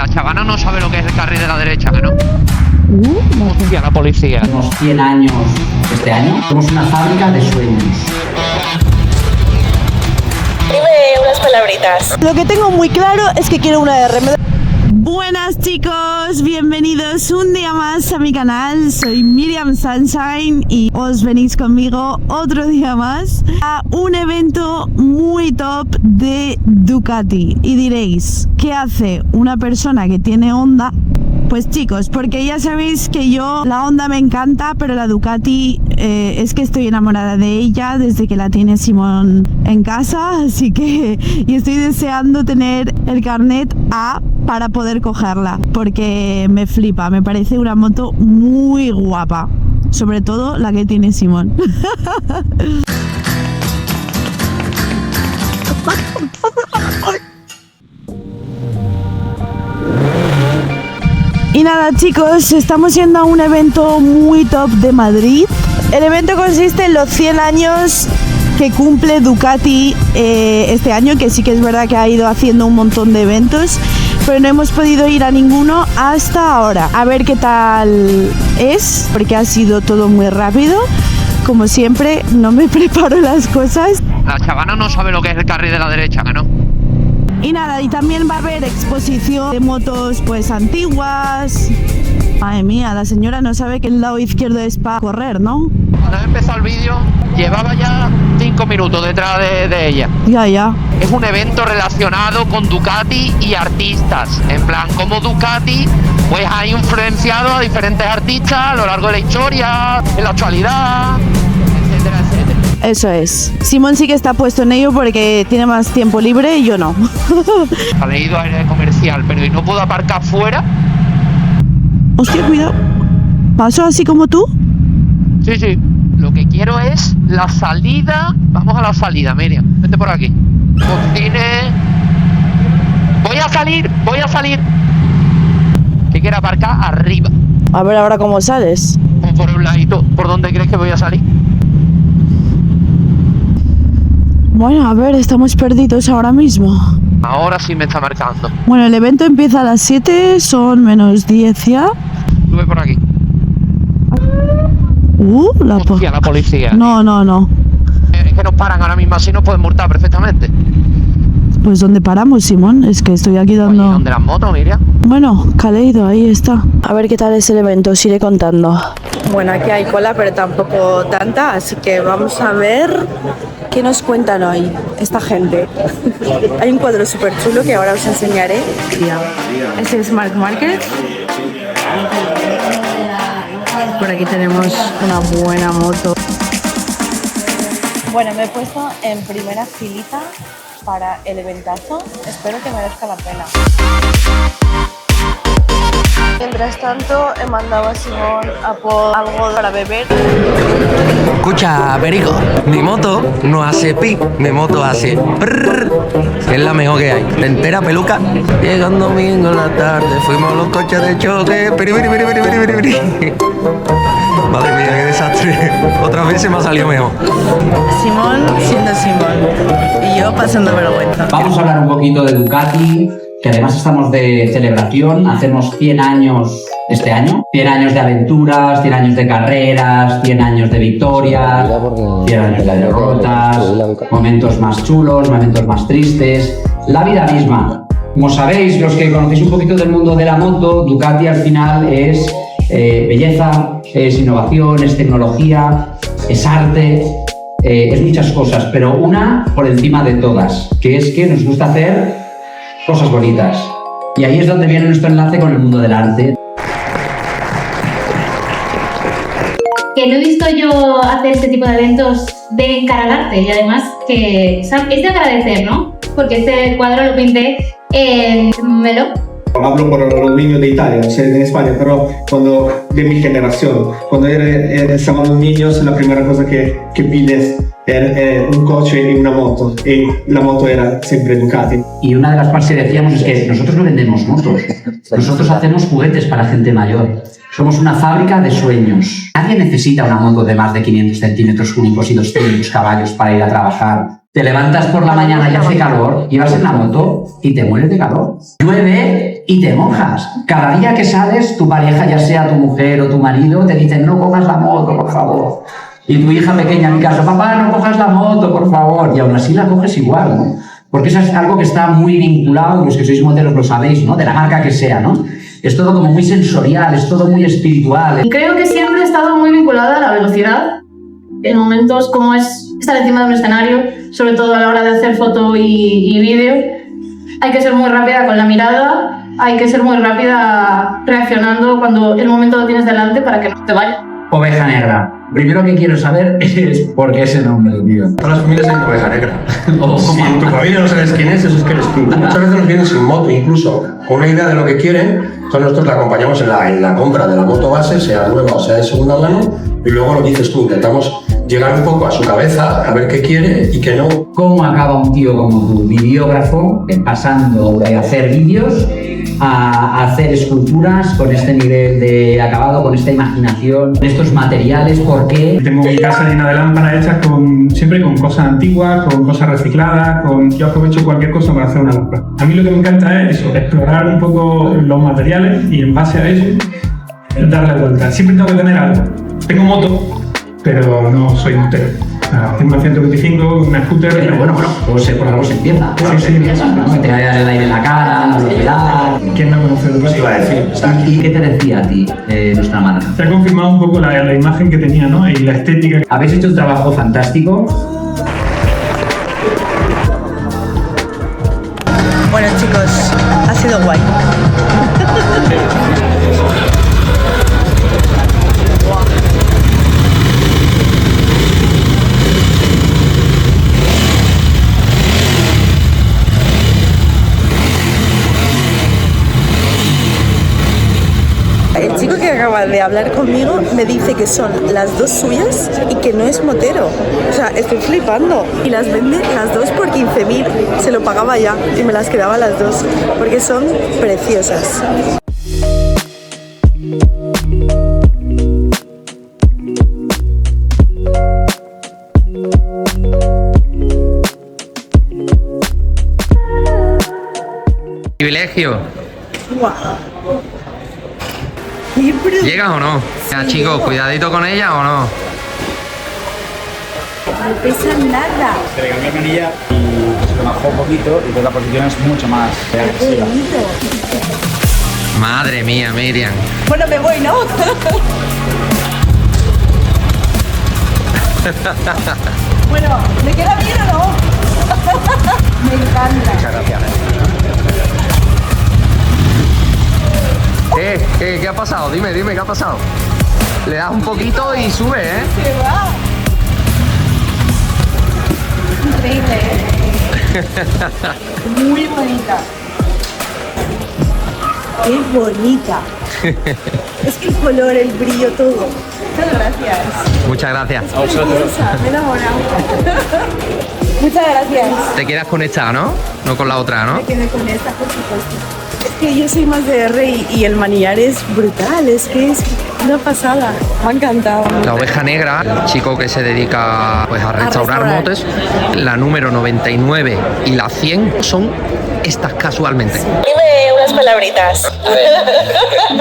La chavana no sabe lo que es el carril de la derecha, ¿que no? Hostia, la policía. Tenemos 100 años este año. Somos una fábrica de sueños. Dime unas palabritas. Lo que tengo muy claro es que quiero una R. Buenas chicos, bienvenidos un día más a mi canal. Soy Miriam Sunshine y os venís conmigo otro día más a un evento muy top de Ducati. Y diréis, ¿qué hace una persona que tiene Honda? Pues chicos, porque ya sabéis que yo, la Honda me encanta, pero la Ducati es que estoy enamorada de ella desde que la tiene Simón en casa, así que y estoy deseando tener el carnet A para poder cogerla, porque me flipa, me parece una moto muy guapa, sobre todo la que tiene Simón. Y nada chicos, estamos yendo a un evento muy top de Madrid. El evento consiste en los 100 años que cumple Ducati este año, que sí que es verdad que ha ido haciendo un montón de eventos, pero no hemos podido ir a ninguno hasta ahora. A ver qué tal es, porque ha sido todo muy rápido. Como siempre, no me preparo las cosas. La chavana no sabe lo que es el carril de la derecha, ¿que no? Y nada, y también va a haber exposición de motos pues antiguas. Madre mía, la señora no sabe que el lado izquierdo es para correr, ¿no? Cuando he empezado el vídeo, llevaba ya 5 minutos detrás de ella. Ya. Es un evento relacionado con Ducati y artistas. En plan, como Ducati pues ha influenciado a diferentes artistas a lo largo de la historia, en la actualidad, etcétera, etcétera. Eso es. Simón sí que está puesto en ello porque tiene más tiempo libre y yo no. Ha leído área comercial, pero ¿y no puedo aparcar fuera? Hostia, cuidado. ¿Paso así como tú? Sí. Lo que quiero es la salida. Vamos a la salida, Miriam. Vente por aquí. Cocine. Voy a salir. Que quiero aparcar arriba. A ver ahora cómo sales. O por un ladito. ¿Por dónde crees que voy a salir? Bueno, a ver, estamos perdidos ahora mismo. Ahora sí me está marcando. Bueno, el evento empieza a las 7, son menos 10 ya. Sube por aquí. Hostia, la policía. No. Es que nos paran ahora mismo, así nos pueden multar perfectamente. Pues ¿dónde paramos, Simón? Es que estoy aquí Oye, dando... ¿dónde las motos, Miriam? Bueno, Caleido, ahí está. A ver qué tal es el evento, os iré contando. Bueno, aquí hay cola, pero tampoco tanta, así que vamos a ver qué nos cuentan hoy esta gente. Hay un cuadro súper chulo que ahora os enseñaré. Este es Marc Márquez. Por aquí tenemos una buena moto. Bueno, me he puesto en primera filita para el eventazo. Espero que merezca la pena. Mientras tanto, he mandado a Simón a por algo para beber. Escucha, Perico, mi moto no hace pi, mi moto hace prrr, que es la mejor que hay. Entera peluca. Llega un domingo en la tarde, fuimos los coches de choque. Piri. Madre mía, qué desastre. Otra vez se me ha salido mejor. Simón siendo Simón y yo pasando vergüenza. Vamos a hablar un poquito de Ducati, que además estamos de celebración. Hacemos 100 años este año. 100 años de aventuras, 100 años de carreras, 100 años de victorias, 100 años de derrotas, momentos más chulos, momentos más tristes. La vida misma. Como sabéis, los que conocéis un poquito del mundo de la moto, Ducati al final es belleza, es innovación, es tecnología, es arte, es muchas cosas, pero una por encima de todas, que es que nos gusta hacer cosas bonitas. Y ahí es donde viene nuestro enlace con el mundo del arte. Que no he visto yo hacer este tipo de eventos de cara al arte y además que es de agradecer, ¿no? Porque este cuadro lo pinté en Melo. Hablo por los niños de Italia, o sea, en España, pero cuando de mi generación, cuando estábamos niños, la primera cosa que pides era un coche y una moto, y la moto era siempre Ducati. Y una de las cosas que decíamos es que nosotros no vendemos motos, nosotros hacemos juguetes para gente mayor. Somos una fábrica de sueños. Nadie necesita una moto de más de 500 centímetros cúbicos y 200 caballos para ir a trabajar. Te levantas por la mañana y hace calor, y vas en la moto y te mueres de calor. Llueve y te mojas. Cada día que sales, tu pareja, ya sea tu mujer o tu marido, te dicen no cojas la moto, por favor. Y tu hija pequeña, en mi caso, papá, no cojas la moto, por favor. Y aún así la coges igual, ¿no? Porque eso es algo que está muy vinculado, los que sois moteros lo sabéis, ¿no? De la marca que sea, ¿no? Es todo como muy sensorial, es todo muy espiritual. Creo que siempre he estado muy vinculada a la velocidad. En momentos como es estar encima de un escenario, sobre todo a la hora de hacer foto y vídeo, hay que ser muy rápida con la mirada, hay que ser muy rápida reaccionando cuando el momento lo tienes delante para que no te vaya. Oveja negra. Primero que quiero saber es por qué ese nombre, tío. Todas las familias hay una oveja negra. Si en tu familia no sabes quién es, eso es que eres tú. Muchas veces nos vienen sin moto, incluso con una idea de lo que quieren. Entonces nosotros la acompañamos en la compra de la moto base, sea nueva o sea de segunda mano, y luego lo que dices tú, intentamos llegar un poco a su cabeza, a ver qué quiere y qué no. ¿Cómo acaba un tío como tu videógrafo pasando de hacer vídeos a hacer esculturas con este nivel de acabado, con esta imaginación, con estos materiales? ¿Por qué? Tengo mi casa llena de lámparas hechas siempre con cosas antiguas, con cosas recicladas, yo aprovecho cualquier cosa para hacer una lámpara. A mí lo que me encanta es eso, explorar un poco los materiales y en base a eso darle vuelta. Siempre tengo que tener algo. Tengo moto, pero no soy motero. Tengo una 125, una scooter. Pero bueno, pues por algo se empieza. Sí, empieza. ¿No? Que te vaya el aire en la cara, la velocidad. ¿Quién no conoce tu Iba a decir, ¿Y qué te decía a ti nuestra marca? Se ha confirmado un poco la imagen que tenía, ¿no? Y la estética. Habéis hecho un trabajo fantástico. Bueno, chicos, ha sido guay. El chico que acaba de hablar conmigo me dice que son las dos suyas y que no es motero. O sea, estoy flipando. Y las vende las dos por 15.000. Se lo pagaba ya y me las quedaba las dos porque son preciosas. Privilegio. ¡Guau! ¿Llegas o no? Ya, chicos, cuidadito con ella o no. No pesa nada. Se le cambió la manilla y se lo bajó un poquito y pues la posición es mucho más agresiva. Madre mía, Miriam. Bueno, me voy, ¿no? Bueno, ¿me queda bien o no? Me encanta. Muchas gracias. ¿Qué ha pasado? Dime, ¿qué ha pasado? Le das un poquito y sube, ¿eh? Se va. Increíble, ¿eh? Muy bonita. Qué bonita. Es que el color, el brillo, todo. Muchas gracias. Muchas gracias. Me he enamorado. Muchas gracias. Te quedas con esta, ¿no? No con la otra, ¿no? Me quedé con esta, por supuesto. Es que yo soy más de R y el manillar es brutal, es que es una pasada. Me ha encantado. La oveja negra, el chico que se dedica pues, a restaurar motos, la número 99 y la 100 son estas casualmente. Dime unas palabritas. A ver,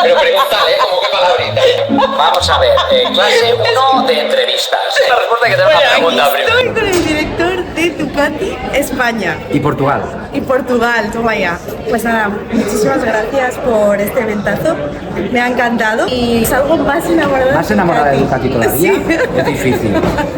pero pregúntale, ¿cómo qué palabrita? Vamos a ver, clase 1 de entrevistas. La respuesta que te da una pregunta primero. Estoy con el director de Ducati España. Y Portugal. Y Portugal, toma ya. Pues nada, muchísimas gracias por este eventazo. Me ha encantado y salgo más enamorada. ¿Más enamorada de Ducati todavía? Sí. Es difícil.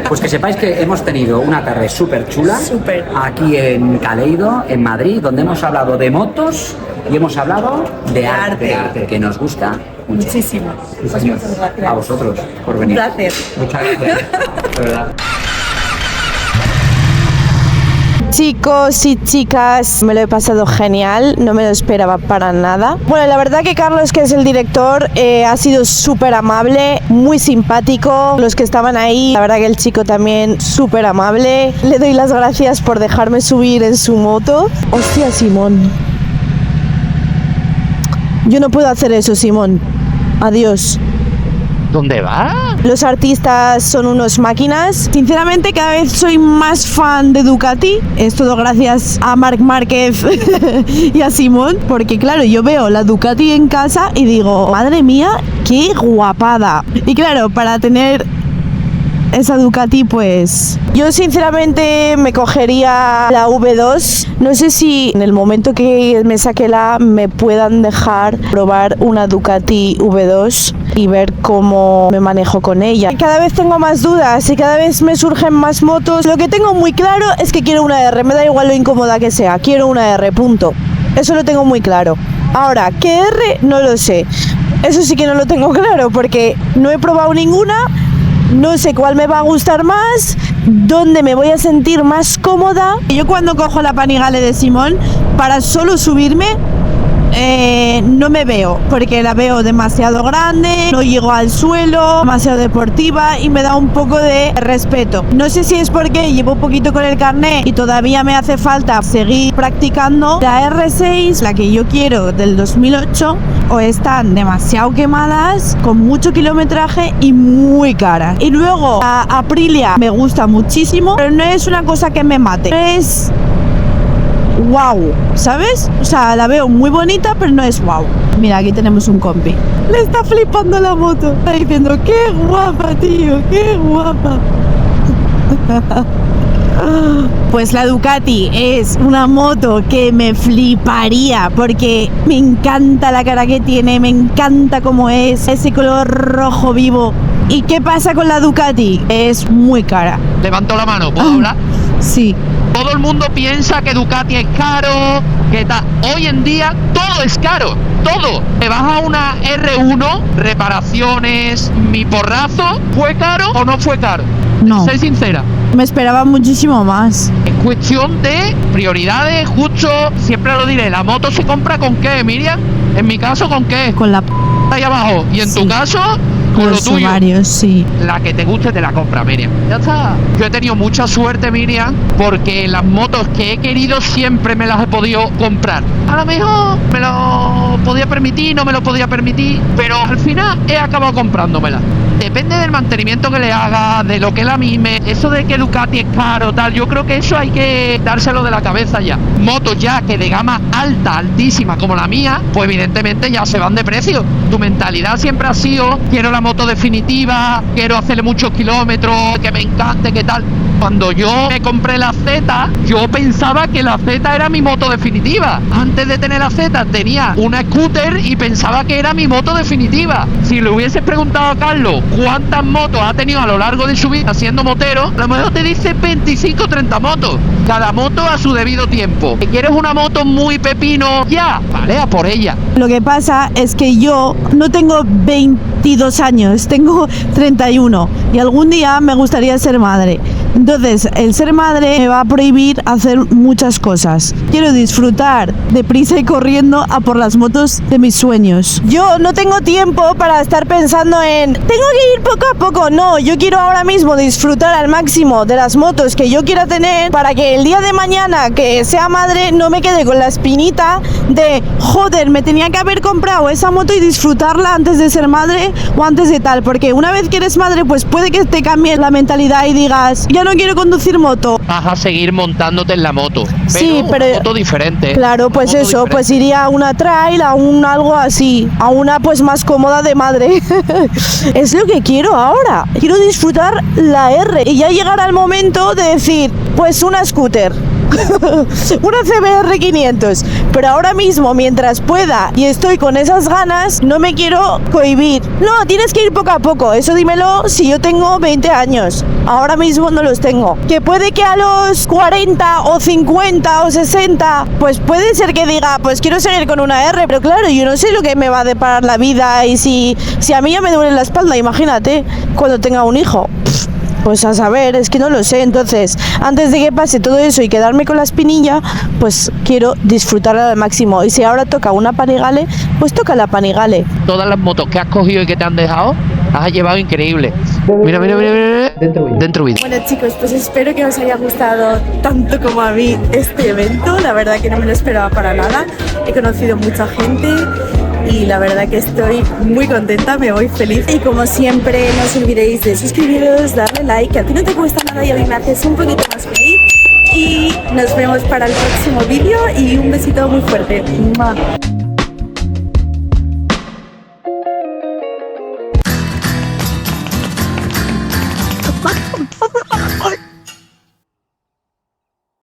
Pues que sepáis que hemos tenido una tarde súper chula. Súper. Aquí en Caleido, en Madrid, donde hemos hablado de motos y hemos hablado de arte, que nos gusta mucho. Muchísimo. Sí, señor. Muchas gracias. A vosotros por venir. Un placer. Muchas gracias. De verdad. Chicos y chicas, me lo he pasado genial, no me lo esperaba para nada. Bueno, la verdad que Carlos, que es el director, ha sido súper amable, muy simpático. Los que estaban ahí, la verdad que el chico también súper amable. Le doy las gracias por dejarme subir en su moto. Hostia, Simón. Yo no puedo hacer eso, Simón. Adiós. ¿Dónde vas? los artistas son unos máquinas. Sinceramente cada vez soy más fan de Ducati, es todo gracias a Marc Márquez y a Simón, porque claro, yo veo la Ducati en casa y digo, madre mía, qué guapada. Y claro, para tener esa Ducati, pues yo sinceramente me cogería la V2. No sé si en el momento que me saque la A me puedan dejar probar una Ducati V2 y ver cómo me manejo con ella. Cada vez tengo más dudas y cada vez me surgen más motos. Lo que tengo muy claro es que quiero una R, me da igual lo incómoda que sea, quiero una R, punto. Eso lo tengo muy claro. Ahora, ¿qué R? No lo sé. Eso sí que no lo tengo claro porque no he probado ninguna. No sé cuál me va a gustar más, dónde me voy a sentir más cómoda. Yo cuando cojo la Panigale de Simón, para solo subirme, no me veo, porque la veo demasiado grande, no llego al suelo, demasiado deportiva y me da un poco de respeto. No sé si es porque llevo un poquito con el carnet y todavía me hace falta seguir practicando. La R6, la que yo quiero del 2008, o están demasiado quemadas, con mucho kilometraje y muy caras. Y luego la Aprilia me gusta muchísimo, pero no es una cosa que me mate, no es wow, ¿sabes? O sea, la veo muy bonita, pero no es wow. Mira, aquí tenemos un compi. Le está flipando la moto. Está diciendo, qué guapa, tío, qué guapa. Pues la Ducati es una moto que me fliparía porque me encanta la cara que tiene, me encanta cómo es, ese color rojo vivo. ¿Y qué pasa con la Ducati? Es muy cara. Levanto la mano, ¿puedo hablar? Sí. Todo el mundo piensa que Ducati es caro, que tal. Hoy en día todo es caro, todo. Te vas a una R1, reparaciones, mi porrazo, ¿fue caro o no fue caro? No. Sé sincera. Me esperaba muchísimo más. Es cuestión de prioridades, justo, siempre lo diré, ¿la moto se compra con qué, Miriam? En mi caso, ¿con qué? Con la ahí abajo. Y en tu caso, con los lo tuyo. Varios, sí. La que te guste te la compra, Miriam. Ya está. Yo he tenido mucha suerte, Miriam, porque las motos que he querido siempre me las he podido comprar. A lo mejor me lo podía permitir, no me lo podía permitir, pero al final he acabado comprándomelas. Depende del mantenimiento que le haga, de lo que la mime. Eso de que Ducati es caro, tal, yo creo que eso hay que dárselo de la cabeza ya. Motos ya que de gama alta, altísima, como la mía, pues evidentemente ya se van de precio. Tu mentalidad siempre ha sido, quiero la moto definitiva, quiero hacerle muchos kilómetros, que me encante, que tal. Cuando yo me compré la Z, yo pensaba que la Z era mi moto definitiva. Antes de tener la Z tenía una scooter y pensaba que era mi moto definitiva. Si le hubieses preguntado a Carlos cuántas motos ha tenido a lo largo de su vida siendo motero, a lo mejor te dice 25 o 30 motos. Cada moto a su debido tiempo. Si quieres una moto muy pepino, ya, vale, a por ella. Lo que pasa es que yo no tengo 22 años, tengo 31 y algún día me gustaría ser madre. Entonces, el ser madre me va a prohibir hacer muchas cosas. Quiero disfrutar deprisa y corriendo a por las motos de mis sueños. Yo no tengo tiempo para estar pensando en tengo que ir poco a poco. No, yo quiero ahora mismo disfrutar al máximo de las motos que yo quiera tener para que el día de mañana que sea madre no me quede con la espinita de joder, me tenía que haber comprado esa moto y disfrutarla antes de ser madre o antes de tal. Porque una vez que eres madre, pues puede que te cambie la mentalidad y digas ya no quiero conducir moto. Vas a seguir montando en la moto. Sí, pero moto diferente. Claro, pues eso, diferente. Pues iría a una trail, a un algo así, a una pues más cómoda de madre. Es lo que quiero ahora. Quiero disfrutar la R y ya llegará el momento de decir, pues una scooter. Una CBR 500, pero ahora mismo mientras pueda y estoy con esas ganas no me quiero cohibir. No, tienes que ir poco a poco, eso dímelo si yo tengo 20 años, ahora mismo no los tengo. Que puede que a los 40 o 50 o 60 pues puede ser que diga pues quiero seguir con una R, pero claro, yo no sé lo que me va a deparar la vida y si a mí ya me duele la espalda, imagínate cuando tenga un hijo. Pues a saber, es que no lo sé. Entonces, antes de que pase todo eso y quedarme con la espinilla, pues quiero disfrutarla al máximo. Y si ahora toca una Panigale, pues toca la Panigale. Todas las motos que has cogido y que te han dejado, las has llevado increíble. Mira. Dentro vídeo. Bueno chicos, pues espero que os haya gustado tanto como a mí este evento. La verdad que no me lo esperaba para nada. He conocido mucha gente y y la verdad que estoy muy contenta, me voy feliz. Y como siempre, no os olvidéis de suscribiros, darle like, que a ti no te cuesta nada y a mí me haces un poquito más feliz. Y nos vemos para el próximo vídeo y un besito muy fuerte. ¡Mua!